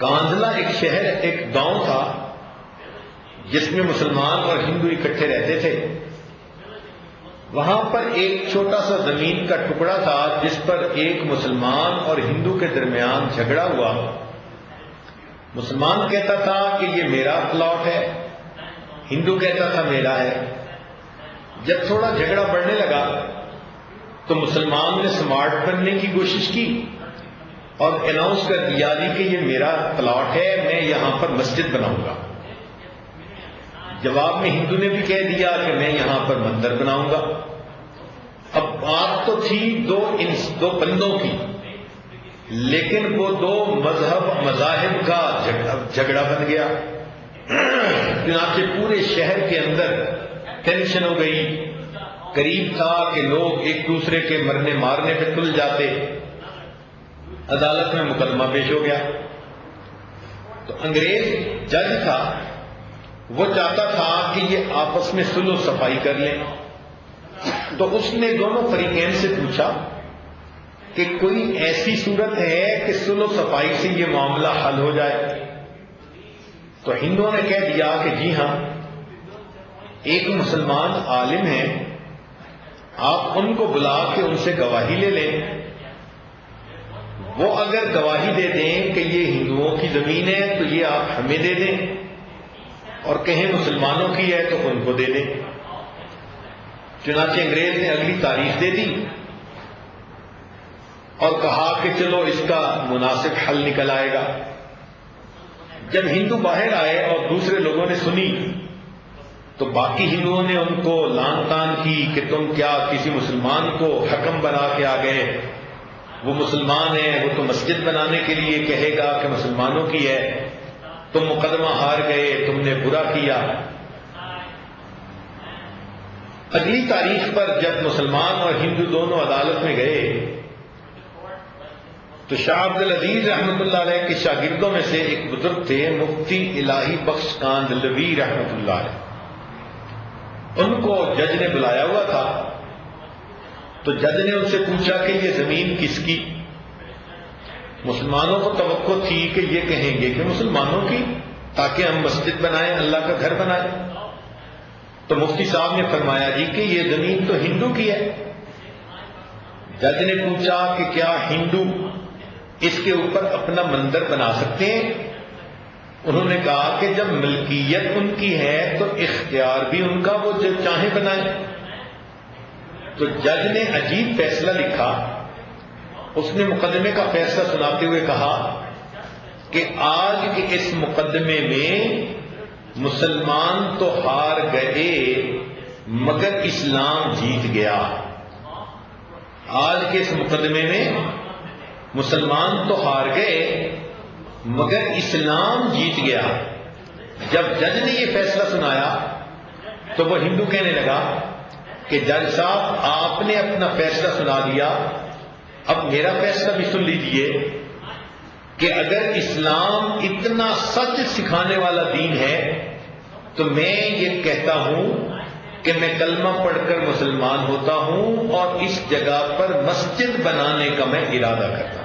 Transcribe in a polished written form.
کاندھلہ ایک شہر، ایک گاؤں تھا جس میں مسلمان اور ہندو اکٹھے رہتے تھے۔ وہاں پر ایک چھوٹا سا زمین کا ٹکڑا تھا جس پر ایک مسلمان اور ہندو کے درمیان جھگڑا ہوا۔ مسلمان کہتا تھا کہ یہ میرا پلاٹ ہے، ہندو کہتا تھا میرا ہے۔ جب تھوڑا جھگڑا بڑھنے لگا تو مسلمان نے سمارٹ بننے کی کوشش کی اور اناؤنس کر دیا کہ یہ میرا پلاٹ ہے، میں یہاں پر مسجد بناؤں گا۔ جواب میں ہندو نے بھی کہہ دیا کہ میں یہاں پر مندر بناؤں گا۔ اب بات تو تھی دو بندوں کی، لیکن وہ دو مذاہب کا جھگڑا بن گیا۔ چنانچہ پورے شہر کے اندر ٹینشن ہو گئی، قریب تھا کہ لوگ ایک دوسرے کے مرنے مارنے پہ تل جاتے۔ عدالت میں مقدمہ پیش ہو گیا تو انگریز جج تھا، وہ چاہتا تھا کہ یہ آپس میں صلح و صفائی کر لیں۔ تو اس نے دونوں فریقین سے پوچھا کہ کوئی ایسی صورت ہے کہ صلح و صفائی سے یہ معاملہ حل ہو جائے؟ تو ہندوؤں نے کہہ دیا کہ جی ہاں، ایک مسلمان عالم ہیں، آپ ان کو بلا کے ان سے گواہی لے لیں۔ وہ اگر گواہی دے دیں کہ یہ ہندوؤں کی زمین ہے تو یہ آپ ہمیں دے دیں، اور کہیں مسلمانوں کی ہے تو ان کو دے دیں۔ چنانچہ انگریز نے اگلی تاریخ دے دی اور کہا کہ چلو اس کا مناسب حل نکل آئے گا۔ جب ہندو باہر آئے اور دوسرے لوگوں نے سنی تو باقی ہندوؤں نے ان کو لان تان کی کہ تم کیا کسی مسلمان کو حکم بنا کے آ گئے، وہ مسلمان ہے، وہ تو مسجد بنانے کے لیے کہے گا کہ مسلمانوں کی ہے، تم مقدمہ ہار گئے، تم نے برا کیا۔ اگلی تاریخ پر جب مسلمان اور ہندو دونوں عدالت میں گئے تو شاہ عبد العزیز رحمۃ اللہ علیہ کے شاگردوں میں سے ایک بزرگ تھے، مفتی الہی بخش کاندھلوی رحمۃ اللہ علیہ، ان کو جج نے بلایا ہوا تھا۔ تو جج نے ان سے پوچھا کہ یہ زمین کس کی؟ مسلمانوں کو توقع تھی کہ یہ کہیں گے کہ مسلمانوں کی، تاکہ ہم مسجد بنائیں، اللہ کا گھر بنائیں۔ تو مفتی صاحب نے فرمایا جی کہ یہ زمین تو ہندو کی ہے۔ جج نے پوچھا کہ کیا ہندو اس کے اوپر اپنا مندر بنا سکتے ہیں؟ انہوں نے کہا کہ جب ملکیت ان کی ہے تو اختیار بھی ان کا، وہ جو چاہیں بنائیں۔ تو جج نے عجیب فیصلہ لکھا، اس نے مقدمے کا فیصلہ سناتے ہوئے کہا کہ آج کے اس مقدمے میں مسلمان تو ہار گئے مگر اسلام جیت گیا۔ آج کے اس مقدمے میں مسلمان تو ہار گئے مگر اسلام جیت گیا۔ جب جج نے یہ فیصلہ سنایا تو وہ ہندو کہنے لگا کہ جج صاحب آپ نے اپنا فیصلہ سنا دیا، اب میرا فیصلہ بھی سن لیجئے کہ اگر اسلام اتنا سچ سکھانے والا دین ہے تو میں یہ کہتا ہوں کہ میں کلمہ پڑھ کر مسلمان ہوتا ہوں اور اس جگہ پر مسجد بنانے کا میں ارادہ کرتا ہوں۔